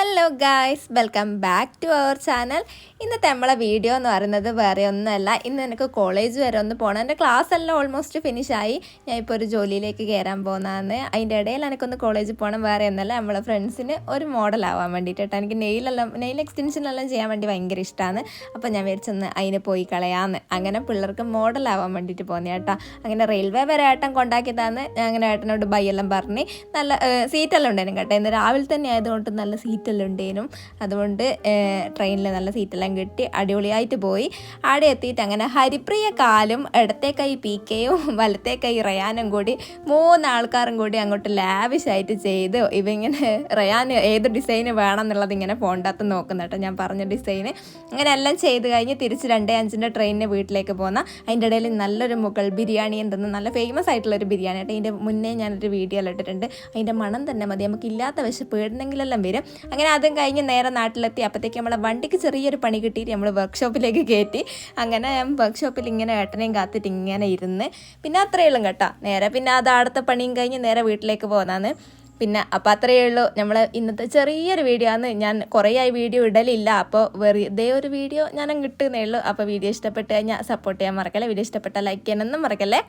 Hello guys, welcome back to our channel. ഇന്നത്തെ നമ്മളെ video എന്ന് പറയുന്നത് വേറെ ഒന്നുമല്ല. ഇന്ന് എനിക്ക് കോളേജ് വരെ ഒന്ന് പോകണം. എൻ്റെ ക്ലാസ് എല്ലാം ഓൾമോസ്റ്റ് ഫിനിഷായി. ഞാൻ ഇപ്പോൾ ഒരു ജോലിയിലേക്ക് കയറാൻ പോകുന്നതാണ്. അതിൻ്റെ ഇടയിൽ എനിക്കൊന്ന് കോളേജിൽ പോകണം. വേറെ ഒന്നല്ല, നമ്മളെ ഫ്രണ്ട്സിന് ഒരു മോഡലാവാൻ വേണ്ടിയിട്ടാണ്. എനിക്ക് നെയിൽ എക്സ്റ്റൻഷനെല്ലാം ചെയ്യാൻ വേണ്ടി ഭയങ്കര ഇഷ്ടമാണ്. അപ്പോൾ ഞാൻ വിചാരിച്ചൊന്ന് അതിന് പോയി കളയാമെന്ന്. അങ്ങനെ പിള്ളേർക്ക് മോഡലാവാൻ വേണ്ടിയിട്ട് പോകുന്ന കേട്ടോ. അങ്ങനെ റെയിൽവേ വരെ ഏട്ടൻ കൊണ്ടാക്കിയതാണ്. ഞാൻ അങ്ങനെ ഏട്ടനോട് ബൈ എല്ലാം പറഞ്ഞ് നല്ല സീറ്റെല്ലാം ഉണ്ടായിരുന്നു കേട്ടോ. ഇന്ന് രാവിലെ തന്നെ ആയതുകൊണ്ട് നല്ല സീറ്റെല്ലാം ഉണ്ടേനും. അതുകൊണ്ട് ട്രെയിനിൽ നല്ല സീറ്റെല്ലാം കിട്ടി അടിപൊളിയായിട്ട് പോയി. അവിടെ എത്തിയിട്ട് അങ്ങനെ ഹരിപ്രിയ കാലും ഇടത്തെ കൈ പീക്കയും വലത്തെ കൈ റയാനും കൂടി 3 ആൾക്കാരും കൂടി അങ്ങോട്ട് ലാവിഷായിട്ട് ചെയ്ത് ഇവങ്ങനെ റയാൻ ഏത് ഡിസൈന് വേണം എന്നുള്ളത് ഇങ്ങനെ ഫോണിനകത്ത് നോക്കുന്ന കേട്ടോ. ഞാൻ പറഞ്ഞ ഡിസൈന് അങ്ങനെ എല്ലാം ചെയ്ത് കഴിഞ്ഞ് തിരിച്ച് 2:05 ട്രെയിനിന് വീട്ടിലേക്ക് പോകുന്ന. അതിൻ്റെ ഇടയിൽ നല്ലൊരു മുഗൾ ബിരിയാണി എന്തെന്ന് നല്ല ഫേമസ് ആയിട്ടുള്ളൊരു ബിരിയാണി കേട്ടോ. ഇതിൻ്റെ മുന്നേ ഞാനൊരു വീഡിയോ എല്ലാം ഇട്ടിട്ടുണ്ട്. അതിൻ്റെ മണം തന്നെ മതി, നമുക്ക് ഇല്ലാത്ത വിശപ്പ് പേടുന്നെങ്കിലെല്ലാം വരും. അങ്ങനെ അതും കഴിഞ്ഞ് നേരെ നാട്ടിലെത്തി. അപ്പോഴത്തേക്ക് നമ്മളെ വണ്ടിക്ക് ചെറിയൊരു പണി കിട്ടിയിട്ട് നമ്മൾ വർക്ക്ഷോപ്പിലേക്ക് കയറ്റി. അങ്ങനെ ഞാൻ വർക്ക്ഷോപ്പിൽ ഇങ്ങനെ ഏട്ടനെയും കാത്തിട്ട് ഇങ്ങനെ ഇരുന്ന് പിന്നെ അത്രയുള്ളൂ കേട്ടോ. നേരെ പിന്നെ അത് അടുത്ത പണിയും കഴിഞ്ഞ് നേരെ വീട്ടിലേക്ക് പോകുന്നതാണ്. പിന്നെ അപ്പോൾ അത്രയേ ഉള്ളൂ നമ്മൾ ഇന്നത്തെ ചെറിയൊരു വീഡിയോ ആണ്. ഞാൻ കുറേ ആയി വീഡിയോ ഇടലില്ല. അപ്പോൾ വെറുതെ ഒരു വീഡിയോ ഞാൻ കിട്ടുന്നേ ഉള്ളൂ. അപ്പോൾ വീഡിയോ ഇഷ്ടപ്പെട്ട് കഴിഞ്ഞാൽ സപ്പോർട്ട് ചെയ്യാൻ മറക്കല്ലേ. വീഡിയോ ഇഷ്ടപ്പെട്ടാൽ ലൈക്ക് ചെയ്യാനൊന്നും മറക്കല്ലേ.